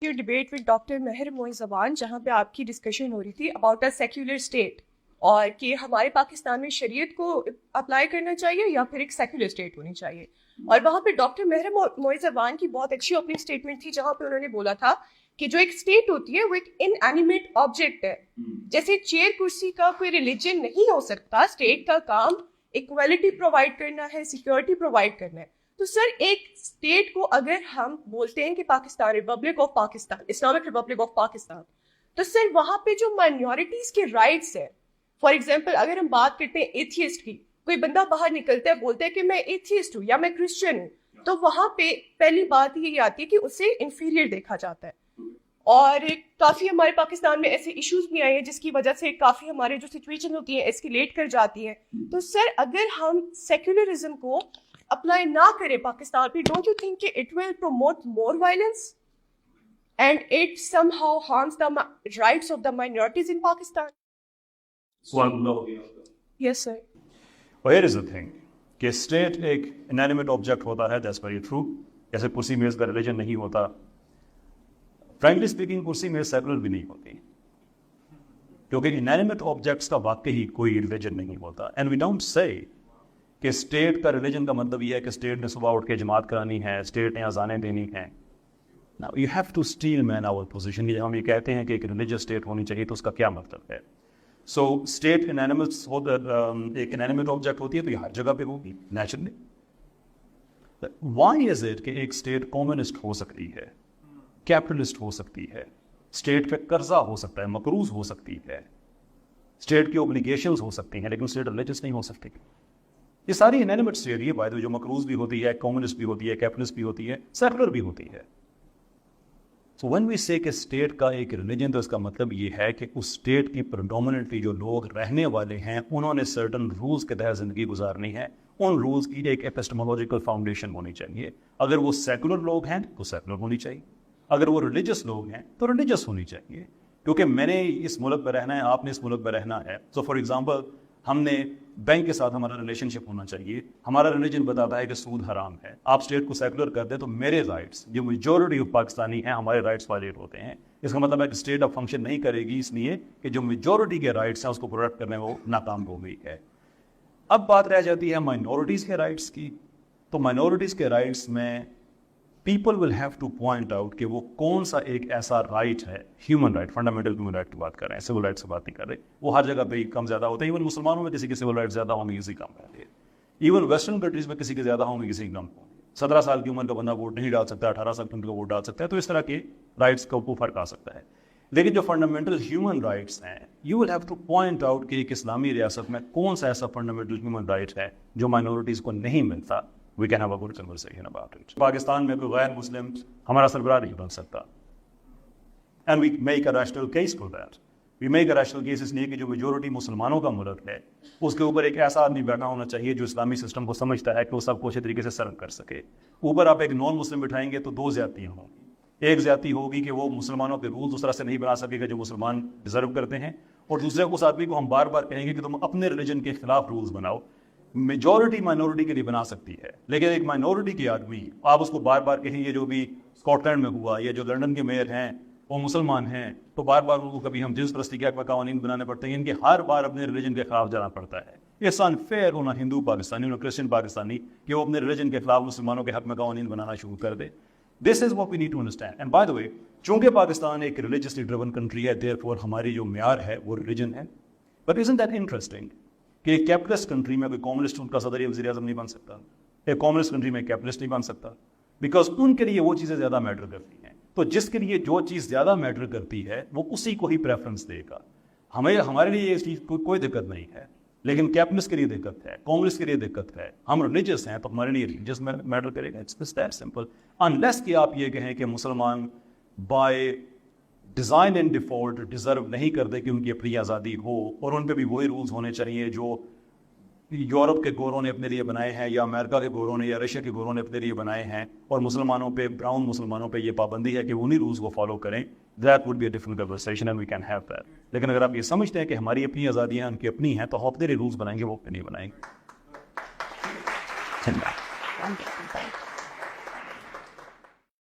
your debate with Dr. Meher Moizaban جہاں پہ آپ کی ڈسکشن ہو رہی تھی about a secular state اور کہ ہمارے پاکستان میں شریعت کو اپلائی کرنا چاہیے یا پھر ایک سیکولر اسٹیٹ ہونی چاہیے. اور وہاں پہ ڈاکٹر مہر موئزبان کی بہت اچھی اپنی اسٹیٹمنٹ تھی جہاں پہ انہوں نے بولا تھا کہ جو ایک اسٹیٹ ہوتی ہے وہ ایک ان اینیمیٹ آبجیکٹ ہے. جیسے چیئر کرسی کا کوئی ریلیجن نہیں ہو سکتا, اسٹیٹ کا کام ایکویلٹی پرووائڈ کرنا ہے, سیکورٹی پرووائڈ کرنا ہے. تو سر ایک اسٹیٹ کو اگر ہم بولتے ہیں کہ Pakistan republic of Pakistan, Islamic republic of Pakistan, تو سر وہاں پہ جو مائنورٹیز کے رائٹس ہیں, فار ایگزامپل اگر ہم بات کرتے ہیں ایتھیسٹ کی, کوئی بندہ باہر نکلتا ہے بولتا ہے کہ میں ایتھیسٹ ہوں یا میں کرسچن ہوں, تو وہاں پہ پہلی بات یہ آتی ہے کہ اسے انفیریئر دیکھا جاتا ہے. اور کافی ہمارے پاکستان میں ایسے ایشوز بھی آئے ہیں جس کی وجہ سے کافی ہمارے جو سچویشن ہوتی ہیں ایسکیلیٹ کر جاتی ہیں. تو سر اگر ہم سیکولرزم کو اپلائی نہ کرے پاکستان پہ, ڈونٹ یو تھنک کہ it will promote more violence and it somehow harms the rights of the minorities in Pakistan? Yes sir. Here is the thing کہ اسٹیٹ ایک انینیمیٹ آبجیکٹ ہوتا ہے, that's very true. جیسے کرسی میز کا religion نہیں ہوتا, فرینکلی اسپیکنگ کرسی میز سیکولر بھی نہیں ہوتی, کیونکہ انینیمیٹ آبجیکٹس کا واقعی کوئی ریلیجن نہیں ہوتا. اینڈ وی ڈونٹ سے کہ اسٹیٹ کا ریلیجن کا مطلب یہ ہے کہ اسٹیٹ نے صبح اٹھ کے جماعت کرانی ہے, اسٹیٹ نے اذانیں دینی ہیں. Now you have to steel man our position. جب ہم یہ کہتے ہیں کہ ایک ریلیجس اسٹیٹ ہونی چاہیے تو اس کا کیا مطلب ہے؟ سو اسٹیٹ ایک انینیمیٹ آبجیکٹ ہوتی ہے تو یہ ہر جگہ پہ ہوگی نیچرلی. وائی از اٹ کہ ایک اسٹیٹ کمیونسٹ ہو سکتی ہے, کیپٹلسٹ ہو سکتی ہے, اسٹیٹ پہ قرضہ ہو سکتا ہے, مقروض ہو سکتی ہے, اسٹیٹ کی اوبلیگیشنز ہو سکتی ہیں, لیکن اسٹیٹ ریلیجس نہیں ہو سکتی. یہ ساری انینیمیٹ اسٹیٹ یہ بائی جو مقروض بھی ہوتی ہے, کمیونسٹ بھی ہوتی ہے, کیپٹلسٹ بھی ہوتی ہے, سیکولر بھی ہوتی ہے. سو وین وی سے کہ اسٹیٹ کا ایک ریلیجن, تو اس کا مطلب یہ ہے کہ اس اسٹیٹ کی پریڈومیننٹلی جو لوگ رہنے والے ہیں انہوں نے سرٹن رولز کے تحت زندگی گزارنی ہے. ان رولز کی ایک ایپسٹمولوجیکل فاؤنڈیشن ہونی چاہیے. اگر وہ سیکولر لوگ ہیں تو سیکولر ہونی چاہیے, اگر وہ ریلیجس لوگ ہیں تو ریلیجس ہونی چاہیے. کیونکہ میں نے اس ملک پہ رہنا ہے, آپ نے اس ملک پہ رہنا ہے. سو فار ایگزامپل ہم نے بینک کے ساتھ ہمارا ریلیشن شپ ہونا چاہیے. ہمارا ریلیجن بتاتا ہے کہ سود حرام ہے. آپ اسٹیٹ کو سیکولر کر دیں تو میرے رائٹس, جو میجورٹی آف پاکستانی ہیں, ہمارے رائٹس وائلیٹ ہوتے ہیں. اس کا مطلب ہے کہ اسٹیٹ اب فنکشن نہیں کرے گی, اس لیے کہ جو میجورٹی کے رائٹس ہیں اس کو پروٹیکٹ کرنے میں وہ ناکام ہو گئی ہے. اب بات رہ جاتی ہے مائنورٹیز کے رائٹس کی. تو مائنورٹیز کے رائٹس میں people will have to point out کہ وہ کون سا ایک ایسا رائٹ ہے, human right, fundamental human right کی بات کر رہے ہیں, سول رائٹ سے بات نہیں کر رہے. وہ ہر جگہ پہ کم زیادہ ہوتے ہیں. ایون مسلمانوں میں کسی کے سول رائٹ زیادہ ہوں گے, کسی کم رہتے ہیں. ایون ویسٹرن کنٹریز میں کسی کے زیادہ ہوں گے, کسی کم ہوں گے. 17 سال کی عمر کا بندہ ووٹ نہیں ڈال سکتا, 18 سال کی عمر کا ووٹ ڈال سکتا ہے. تو اس طرح کے رائٹس کا وہ فرق آ سکتا ہے. لیکن جو فنڈامنٹل ہیومن رائٹس ہیں, you will have to point out کہ ایک اسلامی ریاست میں کون سا ایسا فنڈامنٹل ہیومن رائٹ ہے جو مائنورٹیز کو نہیں ملتا. We can have a good conversation about it. Pakistan میں کوئی غیر مسلم ہمارا سربراہ نہیں بن سکتا. And we make a rational case for that. We make a rational case اس لیے کہ جو میجورٹی مسلمانوں کا ملک ہے اس کے اوپر ایک ایسا آدمی بیٹھا ہونا چاہیے جو اسلامی سسٹم کو سمجھتا ہے کہ وہ سب کو اچھے طریقے سے سرو کر سکے. اوپر آپ ایک نان مسلم بٹھائیں گے تو 2 زیادتیاں ہوں گی. ایک زیادتی ہوگی کہ وہ مسلمانوں کے رولز اس طرح سے نہیں بنا سکے گا جو مسلمان ڈیزرو کرتے ہیں, اور دوسرے اس آدمی کو ہم بار بار کہیں گے کہ تم اپنے ریلیجن کے خلاف رولز بناؤ. میجورٹی مائنورٹی کے لیے بنا سکتی ہے, لیکن ایک مائنورٹی کے آدمی آپ اس کو بار بار کہیں, یہ جو بھی اسکاٹ لینڈ میں ہوا یا جو لنڈن کے میئر ہیں وہ مسلمان ہیں, تو بار بار ان کو کبھی ہم جنس پرستی کے قوانین بنانے پڑتے ہیں, ان کے ہر بار اپنے ریلیجن کے خلاف جانا پڑتا ہے. یہ انفیئر ہونا ہندو پاکستانی اور کرسچن پاکستانی کہ وہ اپنے ریلیجن کے خلاف مسلمانوں کے حق میں قوانین بنانا شروع کر دے. This is what we need to understand. And by the way, چونکہ پاکستان ایک ریلیجسلی ڈریون کنٹری ہے, دیئر فور ہماری جو معیار ہے وہ ریلیجن ہے. بٹ اسنٹ دیٹ انٹرسٹنگ کہ ایک کیپٹلسٹ کنٹری میں کوئی کامسٹ ان کا صدر یا وزیر اعظم نہیں بن سکتا, ایک کامسٹ کنٹری میں کیپٹلسٹ نہیں بن سکتا, بیکاز ان کے لیے وہ چیزیں زیادہ میٹر کرتی ہیں. تو جس کے لیے جو چیز زیادہ میٹر کرتی ہے وہ اسی کو ہی پریفرنس دے گا. ہمارے لیے اس چیز کوئی دقت نہیں ہے, لیکن کیپٹلسٹ کے لیے دقت ہے, کامسٹ کے لیے دقت ہے. ہم ریلیجس ہیں تو ہمارے لیے ریلیجس میٹر کرے گا. It's that simple. انلیس کہ آپ یہ کہیں کہ مسلمان by design and default deserve نہیں کرتے کہ ان کی اپنی آزادی ہو, اور ان پہ بھی وہی رولز ہونے چاہیے جو یورپ کے گوروں نے اپنے لیے بنائے ہیں, یا امریکہ کے گوروں نے یا رشیا کے گوروں نے اپنے لیے بنائے ہیں, اور مسلمانوں پہ, براؤن مسلمانوں پہ یہ پابندی ہے کہ وہ انہیں رولز کو فالو کریں. That would be a different conversation and we can have that. لیکن اگر آپ یہ سمجھتے ہیں کہ ہماری اپنی آزادیاں ان کی اپنی ہیں تو آپ اپنے رولز بنائیں گے, وہ اپنے نہیں بنائیں گے.